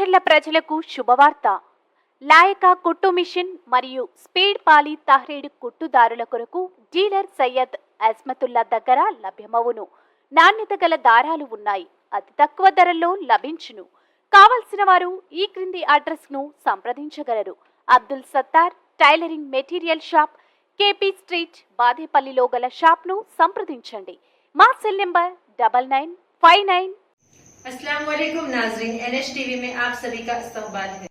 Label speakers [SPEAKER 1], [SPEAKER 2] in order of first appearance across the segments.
[SPEAKER 1] మాచర్ల ప్రజలకు శుభవార్త. లాయక కుట్టు మిషన్ మరియు స్పీడ్ పాలి తహ్రీడ్ కుట్టుదారుల కొరకు డీలర్ సయ్యద్ అజ్మతుల్లా దగ్గర లభ్యమవును. నాణ్యత గల దారాలు ఉన్నాయి. అతి తక్కువ ధరల్లో లభించును. కావలసిన వారు ఈ క్రింది అడ్రస్ ను సంప్రదించగలరు. Abdul Sattar tailoring material shop, KP street, బాదేపల్లిలో గల షాప్ ను సంప్రదించండి. మా సెల్ నంబర్ 9959।
[SPEAKER 2] अस्सलाम वालेकुम नाज़रीन, NH टीवी में आप सभी का इस्तकबाल है।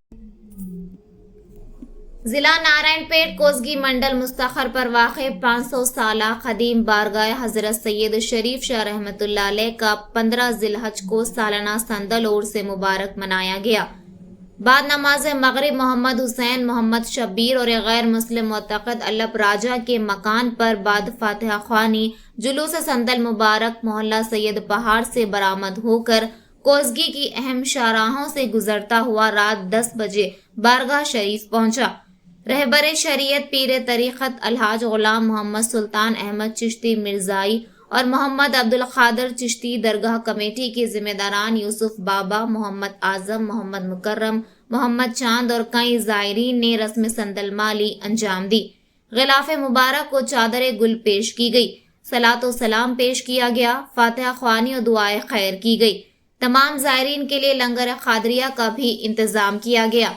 [SPEAKER 3] जिला नारायणपेट कोसगी मंडल मुस्तखर पर वाक़े 500 साला कदीम बारगाह हजरत सैयद शरीफ शाह रहमतुल्लाह अलैह का 15 जिलहज को सालाना संदल और से मुबारक मनाया गया। बाद नमाज मगरिब मोहम्मद हुसैन, मोहम्मद शब्बीर और गैर मुस्लिम मुतक़द अल्लप राजा के मकान पर बाद फातिहा ख्वानी जुलूस संदल मुबारक मोहल्ला सैयद पहाड़ से बरामद होकर कोसगी की अहम शाहराहों से गुजरता हुआ रात 10 बजे बारगाह शरीफ पहुंचा। रहबरे शरीयत पीर तरीक़त अलहाज गुलाम मोहम्मद सुल्तान अहमद चिश्ती मिर्ज़ाई और मोहम्मद अब्दुल क़ादिर चिश्ती दरगाह कमेटी के जिम्मेदारान यूसुफ बाबा, मोहम्मद आज़म, मोहम्मद मुकर्रम, मोहम्मद चांद और कई ज़ायरीन ने रस्म संदल माली अंजाम दी। ग़िलाफ़े मुबारक को चादर गुल पेश की गई, सलातो सलाम पेश किया गया, फातिहा ख्वानी और दुआए खैर की गई। तमाम ज़ायरीन के लिए लंगर क़ादरिया का भी इंतज़ाम किया गया।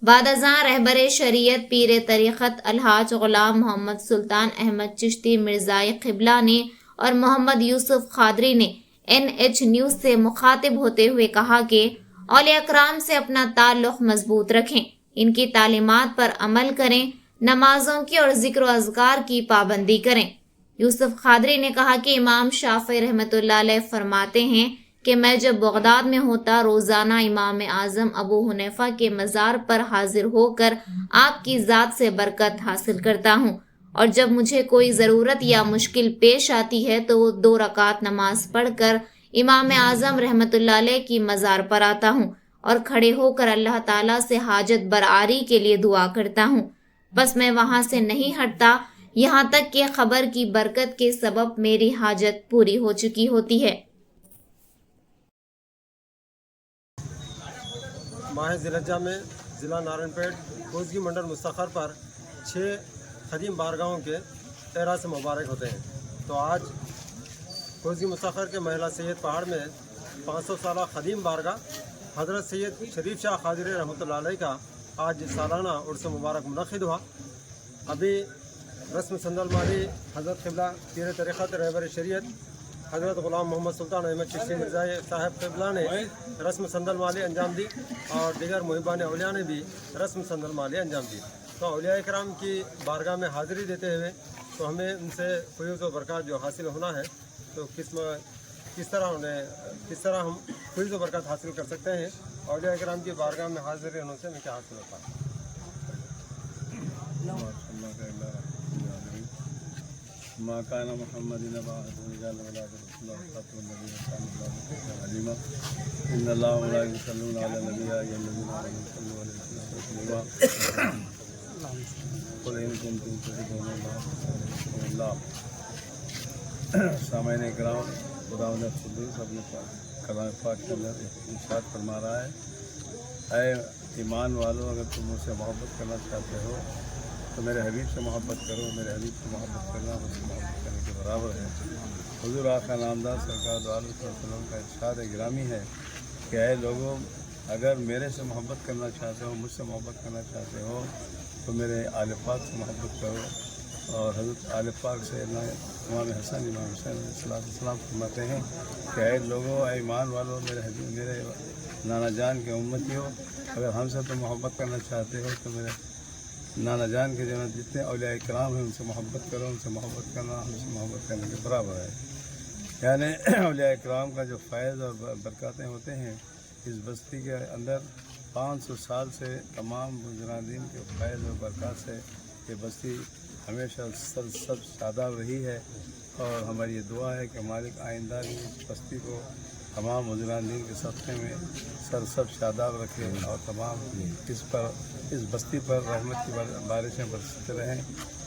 [SPEAKER 3] बादज़ां रहबरे शरीयत पीर तरीक़त अलहाज गुलाम मोहम्मद सुल्तान अहमद चिश्ती मिर्ज़ाई क़िबला ने और मोहम्मद यूसुफ क़ादरी ने NH न्यूज़ से मुखातिब होते हुए कहा कि औलिया कराम से अपना ताल्लुक़ मजबूत रखें, इनकी तालीमात पर अमल करें, नमाजों की और ज़िक्र अज़कार की पाबंदी करें। यूसुफ क़ादरी ने कहा कि इमाम शाफ़ी रहमतुल्लाह अलैह फरमाते हैं कि मैं जब बगदाद में होता रोज़ाना इमाम आज़म अबू हुनैफा के मज़ार पर हाजिर होकर आपकी ज़ात से बरकत हासिल करता हूँ, और जब मुझे कोई ज़रूरत या मुश्किल पेश आती है तो 2 रकात नमाज पढ़कर इमाम आज़म रहमतुल्लाह अलैह की मज़ार पर आता हूँ और खड़े होकर अल्लाह ताला से हाजत बरारी के लिए दुआ करता हूँ। बस मैं वहाँ से नहीं हटता यहाँ तक कि खबर की बरकत के सबब मेरी हाजत पूरी हो चुकी होती है।
[SPEAKER 4] माह ज़िलहज्जा में ज़िला नारायणपेट कोसगी मंडल मुस्तखर पर 6 क़दीम बारगाहों के एरा से मुबारक होते हैं। तो आज कोसगी मुस्तखर के महला सैयद पहाड़ में 500 साला क़दीम बारगाह हज़रत सैयद शरीफ शाह क़ादरी रहमतुल्लाह अलैह का आज सालाना उर्स मुबारक मुनक़िद हुआ। अभी रस्म संदल माली हज़रत क़िबला पीर तरीक़त रहबर शरीयत हज़रत ग़ुलाम मोहम्मद सुल्तान अहमद चिश्ती मिर्ज़ाई साहब क़िबला ने रस्म संदल माली अंजाम दी और दीगर मुहिबान औलिया ने भी रस्म संदल माली अंजाम दी। तो औलिया कराम की बारगाह में हाज़िरी देते हुए तो हमें उनसे फ़यूज़ व बरक़ात जो हासिल होना है तो किस तरह हम फ़यूज़ व बरक़ात हासिल कर सकते हैं। औलिया कराम की बारगाह में हाज़िरी होने से हमें क्या हासिल होता है।
[SPEAKER 5] माकाना मोहम्मदिन सामईन इकराम खुदावंद खुदूस अपने कलाम पाक के अंदर इरशाद फरमा रहा है, ऐ ईमान वालों, अगर तुम मुझसे मोहब्बत करना चाहते हो तो मेरे हबीब से मोहब्बत करो। मेरे हबीब से मोहब्बत करना मुझसे मोहब्बत करने के बराबर है। हुज़ूर आका नामदार सरकार दो आलम वसल्लम का इरशाद गिरामी है कि ऐ लोगों, अगर मेरे से मोहब्बत करना चाहते हो, मुझसे मोहब्बत करना चाहते हो तो मेरे आले पाक से मोहब्बत करो। और हज़रत आले पाक से इमाम हसन इमाम हुसैन सलाम फरमाते हैं कि ऐ लोगों, ऐ ईमान वालों, मेरे नाना जान के उम्मती हो, अगर हमसे तुम मोहब्बत करना चाहते हो तो मेरे नाना जान के जो जितने औलिया कराम हैं उनसे मोहब्बत करो। उनसे मोहब्बत करना हमसे मोहब्बत करने के बराबर है। यानी औलिया कराम का जो फ़ैज़ और बरकतें होते हैं इस बस्ती के अंदर 500 साल से तमाम बुज़ुर्गान के फ़ैज़ और बरकत से ये बस्ती हमेशा सब शादाब रही है। और हमारी ये दुआ है कि मालिक आइंदा भी इस बस्ती को तमाम बुज़ुर्गान के सदक़े में सब शादाब रखे और तमाम इस बस्ती पर रहमत की बारिशें बरसते रहें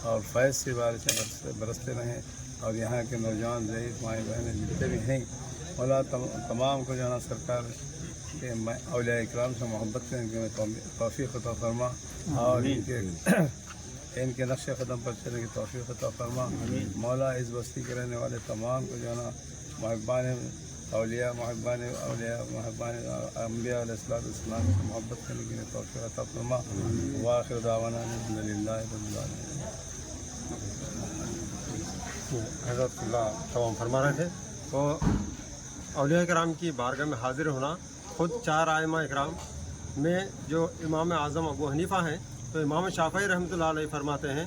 [SPEAKER 5] और फैज़ से बारिशें बरसते रहें। और यहाँ के नौजवान ज़ईफ़ माएँ बहनें जितने भी हैं मौला तमाम को जो है सरकार کہ اولیاء اکرام سے محبت کرنے کی توفیق عطا فرما اور ان کے نقش قدم پر چلنے کی توفیق عطا فرما. مولا اس بستی کے رہنے والے تمام کو جو ہے نا محبان اولیاء محبان انبیاء علیہ السلام سے محبت کرنے کی توفیق عطا فرما. وآخر دعوانا الحمد للہ رب العالمین.
[SPEAKER 4] حضرت اللہ تمام فرما رہے تھے تو اولیاء کرام کی بارگاہ میں حاضر ہونا خود 4 ائمہ اکرام میں جو امام اعظم ابو حنیفہ ہیں تو امام شافعی رحمۃ اللہ علیہ فرماتے ہیں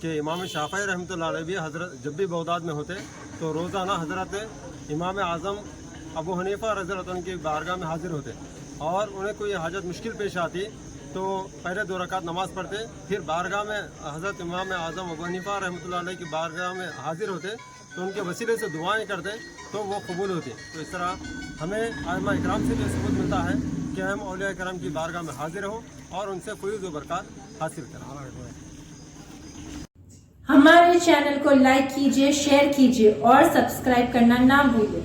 [SPEAKER 4] کہ امام شافعی رحمۃ اللہ علیہ بھی حضرت جب بھی بغداد میں ہوتے تو روزانہ حضرت امام اعظم ابو حنیفہ رضی اللہ عنہ کی بارگاہ میں حاضر ہوتے اور انہیں کوئی حاجت مشکل پیش آتی تو پہلے 2 رکعت نماز پڑھتے پھر بارگاہ میں حضرت امام اعظم ابو حنیفہ رحمۃ اللہ علیہ کی بارگاہ میں حاضر ہوتے تو ان کے وسیلے سے دعائیں کرتے تو وہ قبول ہوتی. تو اس طرح ہمیں ائمہ اکرام سے بھی ثبوت ملتا ہے کہ ہم اولیاء کرام کی بارگاہ میں حاضر ہوں اور ان سے فیض و برکات حاصل کریں.
[SPEAKER 6] ہمارے چینل کو لائک کیجیے، شیئر کیجیے اور سبسکرائب کرنا نہ بھولیں.